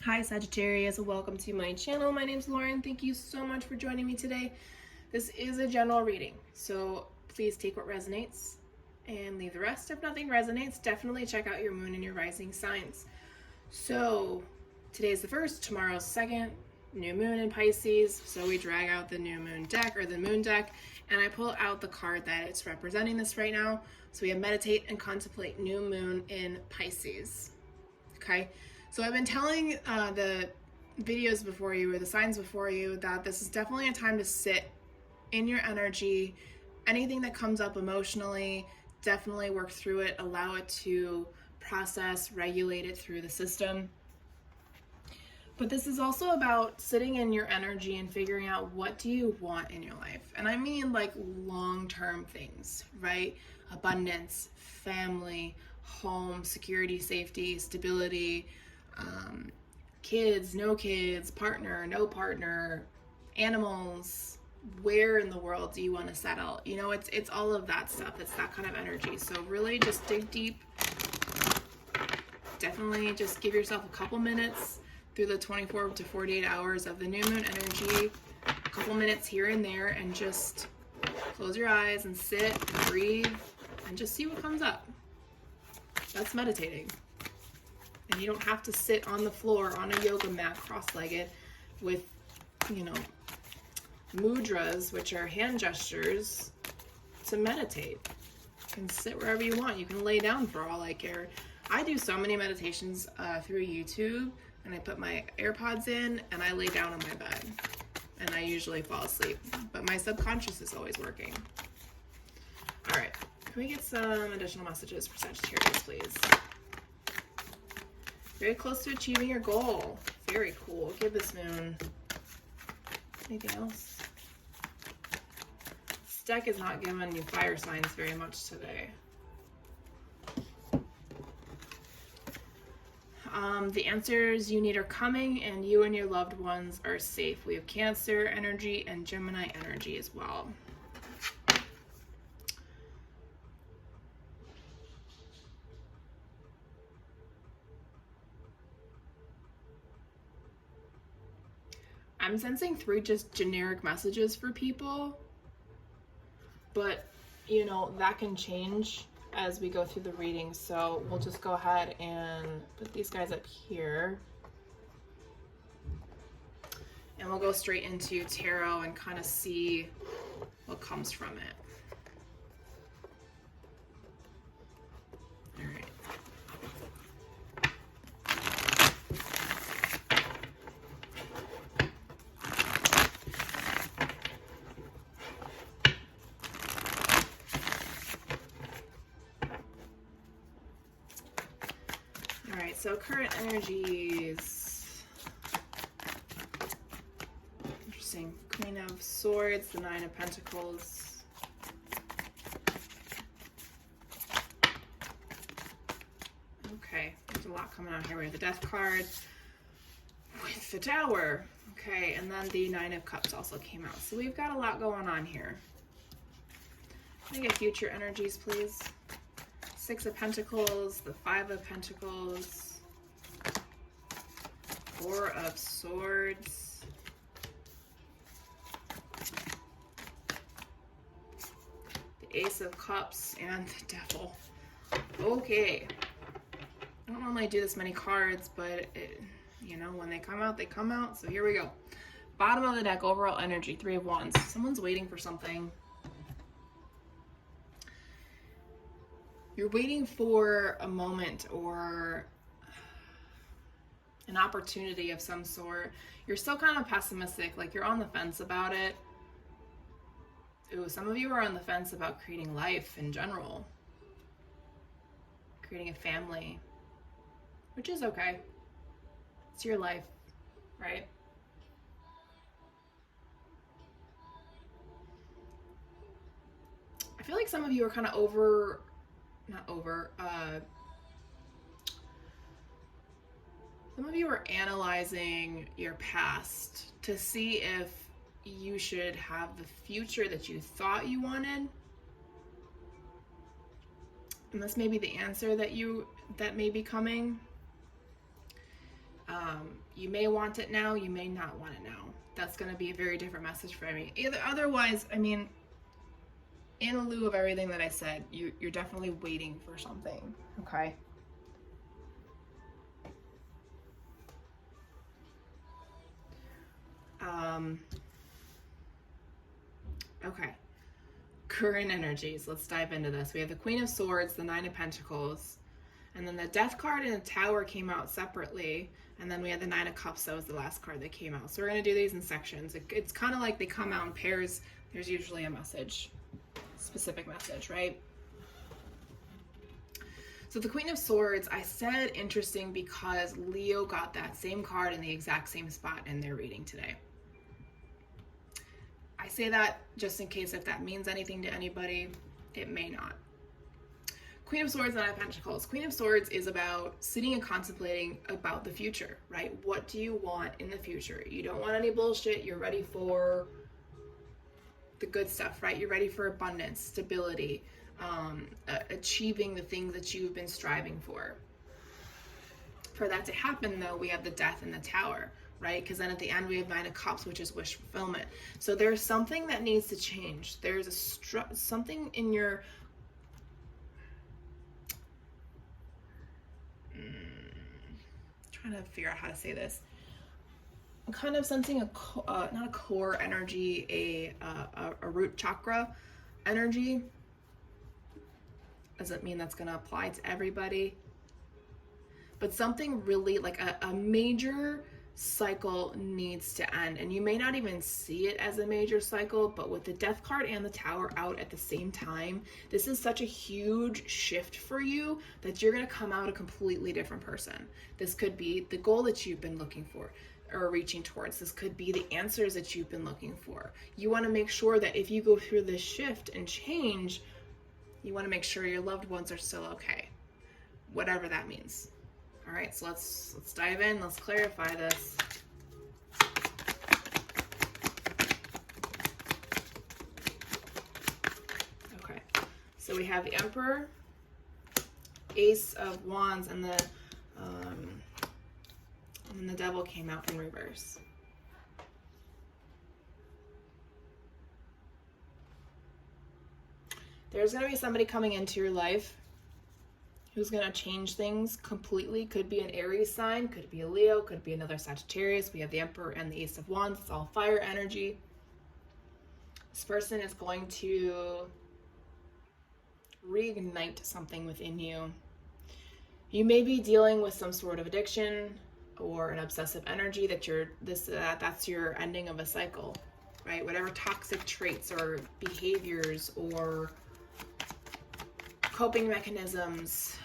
Hi Sagittarius, welcome to my channel. My name's Lauren. Thank you so much for joining me today. This is a general reading, so please take what resonates and leave the rest. If nothing resonates, definitely check out your moon and your rising signs. So today is the first, tomorrow's second, new moon in Pisces. So we drag out the new moon deck or the moon deck, and I pull out the card that it's representing this right now. So we have meditate and contemplate new moon in Pisces. Okay. So I've been telling the videos before you or the signs before you that this is definitely a time to sit in your energy. Anything that comes up emotionally, definitely work through it, allow it to process, regulate it through the system. But this is also about sitting in your energy and figuring out what do you want in your life. And I mean like long-term things, right? Abundance, family, home, security, safety, stability, kids, no kids, partner, no partner, animals. Where in the world do you want to settle? You know, it's all of that stuff. It's that kind of energy. So really just dig deep. Definitely just give yourself a couple minutes through the 24 to 48 hours of the new moon energy, a couple minutes here and there, and just close your eyes and sit and breathe and just see what comes up. That's meditating. And you don't have to sit on the floor on a yoga mat cross-legged with, you know, mudras, which are hand gestures, to meditate. You can sit wherever you want. You can lay down for all I care. I do so many meditations through YouTube, and I put my AirPods in and I lay down on my bed. And I usually fall asleep. But my subconscious is always working. All right. Can we get some additional messages for Sagittarius, please? Very close to achieving your goal. Very cool. Give this moon. Anything else? This deck is not giving you fire signs very much today. The answers you need are coming, and you and your loved ones are safe. We have Cancer energy and Gemini energy as well. I'm sensing 3 just generic messages for people, but you know, that can change as we go through the reading. So we'll just go ahead and put these guys up here, and we'll go straight into tarot and kind of see what comes from it. All right. So current energies. Interesting. Queen of Swords, the Nine of Pentacles. Okay, there's a lot coming out here. We have the Death card with the Tower. Okay, and then the Nine of Cups also came out. So we've got a lot going on here. Can I get future energies, please? 6 of Pentacles, the 5 of Pentacles, 4 of Swords, the Ace of Cups, and the Devil. Okay. I don't normally do this many cards, but you know, when they come out, they come out. So here we go. Bottom of the deck, overall energy, 3 of Wands. Someone's waiting for something. You're waiting for a moment or an opportunity of some sort. You're still kind of pessimistic, like you're on the fence about it. Ooh, some of you are on the fence about creating life in general. Creating a family, which is okay. It's your life, right? I feel like some of you are kind of some of you are analyzing your past to see if you should have the future that you thought you wanted. And this may be the answer that may be coming. You may want it now, you may not want it now. That's going to be a very different message for me. Otherwise, I mean, in lieu of everything that I said, you're definitely waiting for something, okay? Okay. Current energies. Let's dive into this. We have the Queen of Swords, the Nine of Pentacles, and then the Death card and the Tower came out separately, and then we had the Nine of Cups. That was the last card that came out. So we're going to do these in sections. It's kind of like they come out in pairs. There's usually a message, specific message, right? So the Queen of Swords, I said interesting because Leo got that same card in the exact same spot in their reading today. I say that just in case if that means anything to anybody, it may not. Queen of Swords, Nine of Pentacles. Queen of Swords is about sitting and contemplating about the future, right? What do you want in the future? You don't want any bullshit. You're ready for the good stuff, right? You're ready for abundance, stability, achieving the things that you've been striving for. For that to happen, though, we have the Death and the Tower, right? Because then at the end we have Nine of Cups, which is wish fulfillment. So there's something that needs to change. There's something in your trying to figure out how to say this. I'm kind of sensing not a core energy, a root chakra energy. Doesn't mean that's going to apply to everybody, but something really like a major cycle needs to end. And you may not even see it as a major cycle, but with the Death card and the Tower out at the same time, this is such a huge shift for you that you're going to come out a completely different person. This could be the goal that you've been looking for or reaching towards. This could be the answers that you've been looking for. You want to make sure that if you go through this shift and change, you want to make sure your loved ones are still okay, whatever that means. All right, so let's dive in. Let's clarify this. Okay, so we have the Emperor, Ace of Wands, and the Devil came out in reverse. There's going to be somebody coming into your life who's going to change things completely. Could be an Aries sign, could be a Leo, could be another Sagittarius. We have the Emperor and the Ace of Wands. It's all fire energy. This person is going to reignite something within you. You may be dealing with some sort of addiction or an obsessive energy that that's your ending of a cycle, right? Whatever toxic traits or behaviors or coping mechanisms,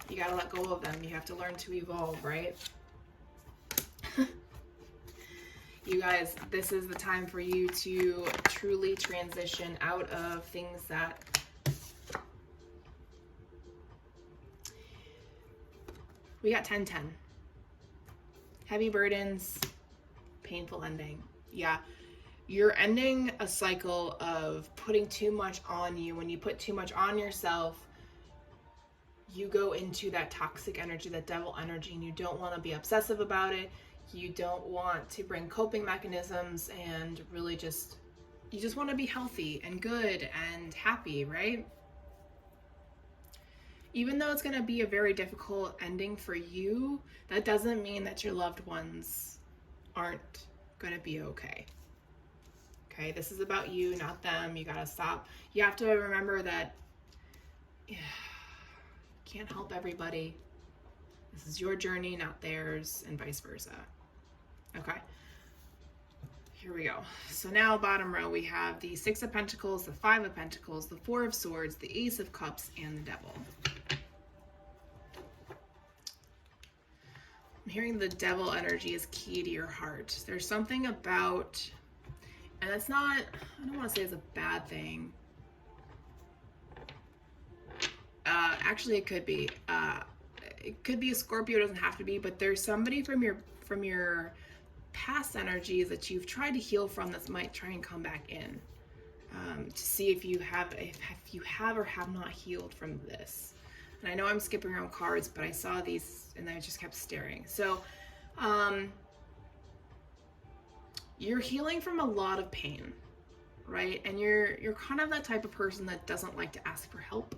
you gotta let go of them. You have to learn to evolve, right? You guys, this is the time for you to truly transition out of things that we got 10-10. Heavy burdens, painful ending. Yeah. You're ending a cycle of putting too much on you. When you put too much on yourself, you go into that toxic energy, that devil energy, and you don't want to be obsessive about it. You don't want to bring coping mechanisms and really you just want to be healthy and good and happy, right? Even though it's going to be a very difficult ending for you, that doesn't mean that your loved ones aren't going to be okay. Okay, this is about you, not them. You got to stop. You have to remember that you can't help everybody. This is your journey, not theirs, and vice versa. Okay, here we go. So now bottom row, we have the Six of Pentacles, the Five of Pentacles, the Four of Swords, the Ace of Cups, and the Devil. I'm hearing the Devil energy is key to your heart. There's something about, and it's not, I don't want to say it's a bad thing. Actually, it could be. It could be a Scorpio, it doesn't have to be, but there's somebody from your past energies that you've tried to heal from that might try and come back in to see if you have or have not healed from this. And I know I'm skipping around cards, but I saw these and I just kept staring. So you're healing from a lot of pain, right? And you're kind of that type of person that doesn't like to ask for help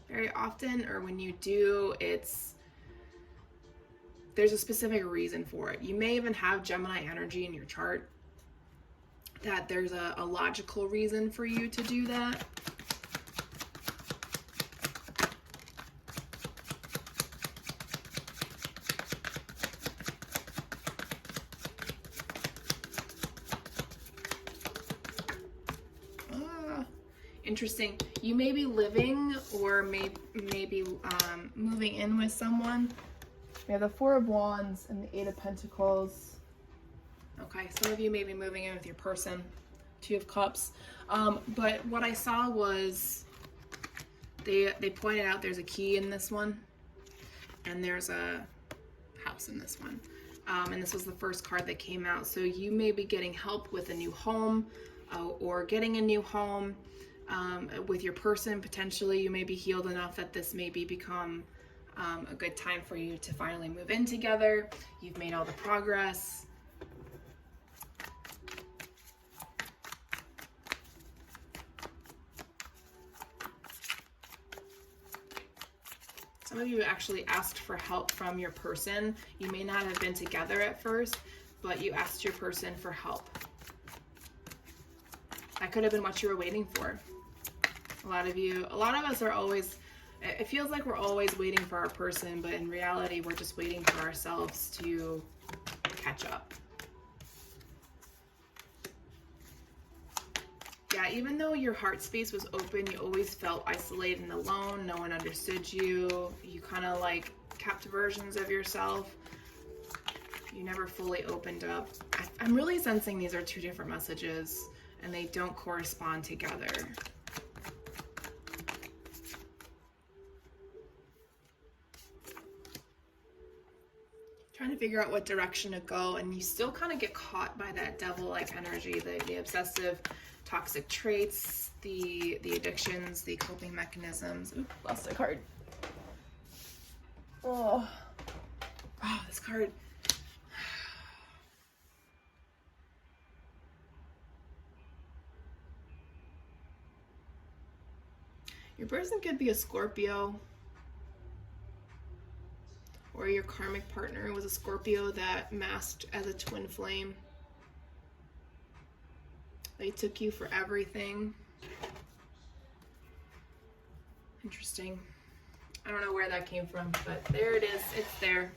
very often, or when you do, there's a specific reason for it. You may even have Gemini energy in your chart, that there's a logical reason for you to do that. Interesting. You may be living or maybe moving in with someone. We have the Four of Wands and the Eight of Pentacles. Okay, some of you may be moving in with your person. Two of Cups. But what I saw was they pointed out there's a key in this one, and there's a house in this one. And this was the first card that came out. So you may be getting help with a new home, or getting a new home. With your person, potentially you may be healed enough that this may become a good time for you to finally move in together. You've made all the progress. Some of you actually asked for help from your person. You may not have been together at first, but you asked your person for help. That could have been what you were waiting for. A lot of us are always, it feels like we're always waiting for our person, but in reality, we're just waiting for ourselves to catch up. Yeah, even though your heart space was open, you always felt isolated and alone. No one understood you. You kind of like kept versions of yourself. You never fully opened up. I'm really sensing these are two different messages and they don't correspond together. Trying to figure out what direction to go, and you still kind of get caught by that devil-like energy, the obsessive, toxic traits, the addictions, the coping mechanisms. Oop, lost a card. Oh, this card. Your person could be a Scorpio, or your karmic partner was a Scorpio that masked as a twin flame. They took you for everything. Interesting. I don't know where that came from, but there it is. It's there.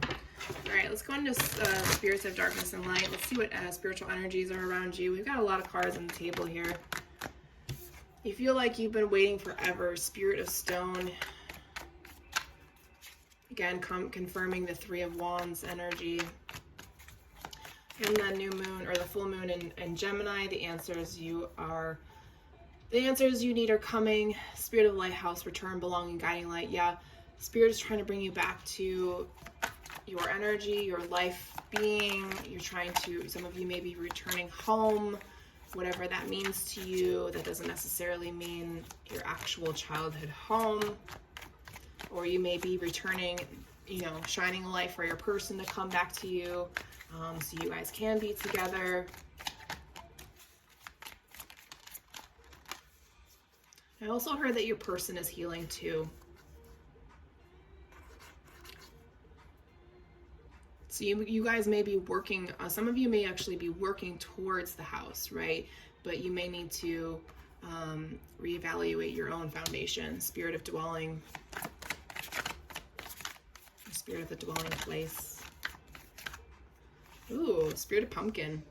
All right, let's go into spirits of darkness and light. Let's see what spiritual energies are around you. We've got a lot of cards on the table here. You feel like you've been waiting forever. Spirit of stone. Again, confirming the Three of Wands energy. And the new moon, or the full moon in Gemini, the answers you need are coming. Spirit of lighthouse, return, belonging, guiding light. Yeah, Spirit is trying to bring you back to your energy, your life being. You're trying to, some of you may be returning home, whatever that means to you. That doesn't necessarily mean your actual childhood home. Or you may be returning, shining a light for your person to come back to you, so you guys can be together. I also heard that your person is healing too. So you guys may be working, some of you may actually be working towards the house, right? But you may need to reevaluate your own foundation. Spirit of dwelling. Spirit of the dwelling place. Ooh, Spirit of pumpkin.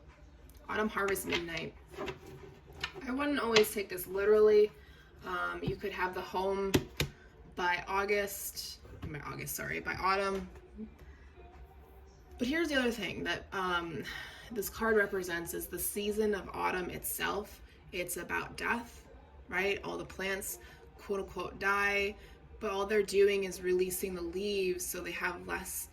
Autumn harvest midnight. I wouldn't always take this literally. You could have the home by autumn. But here's the other thing that this card represents is the season of autumn itself. It's about death, right? All the plants, quote unquote, die. But all they're doing is releasing the leaves, so they have less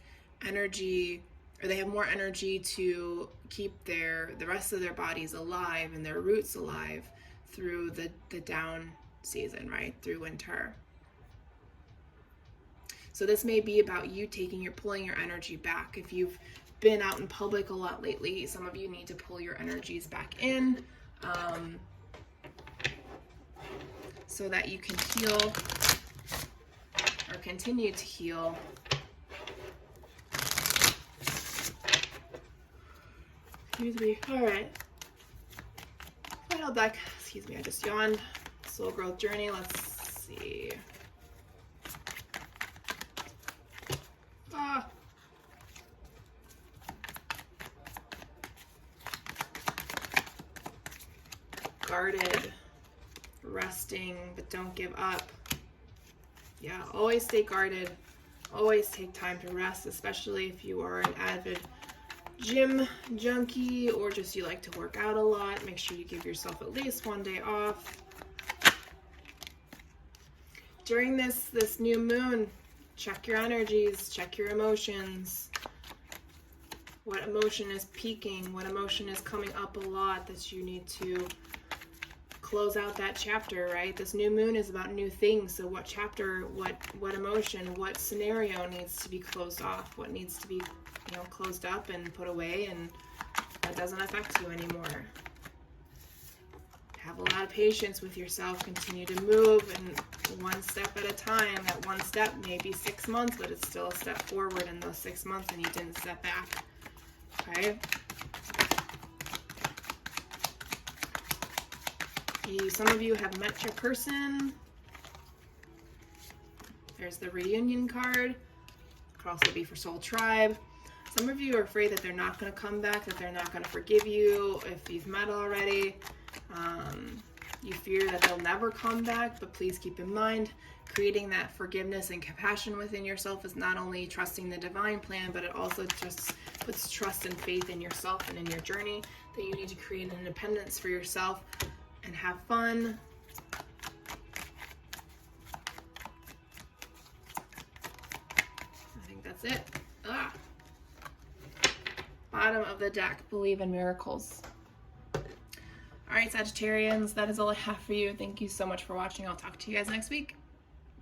energy, or they have more energy to keep the rest of their bodies alive and their roots alive through the down season, right? Through winter. So this may be about you pulling your energy back. If you've been out in public a lot lately, some of you need to pull your energies back in, so that you can heal or continue to heal. Excuse me. All right. Final deck. Excuse me, I just yawned. Soul growth journey. Let's see. Guarded, resting, but don't give up. Yeah, always stay guarded. Always take time to rest, especially if you are an avid gym junkie or just you like to work out a lot. Make sure you give yourself at least one day off. During this new moon, check your energies, check your emotions. What emotion is peaking? What emotion is coming up a lot that you need to close out that chapter, right? This new moon is about new things. So what chapter, what emotion, what scenario needs to be closed off? What needs to be, closed up and put away, and that doesn't affect you anymore. Have a lot of patience with yourself. Continue to move, and one step at a time. That one step may be 6 months, but it's still a step forward in those 6 months, and you didn't step back. Okay? Some of you have met your person. There's the reunion card. It could also be for Soul Tribe. Some of you are afraid that they're not going to come back, that they're not going to forgive you if you've met already. You fear that they'll never come back, but please keep in mind, creating that forgiveness and compassion within yourself is not only trusting the divine plan, but it also just puts trust and faith in yourself and in your journey, that you need to create an independence for yourself and have fun. I think that's it. Bottom of the deck, believe in miracles. All right, Sagittarians, that is all I have for you. Thank you so much for watching. I'll talk to you guys next week.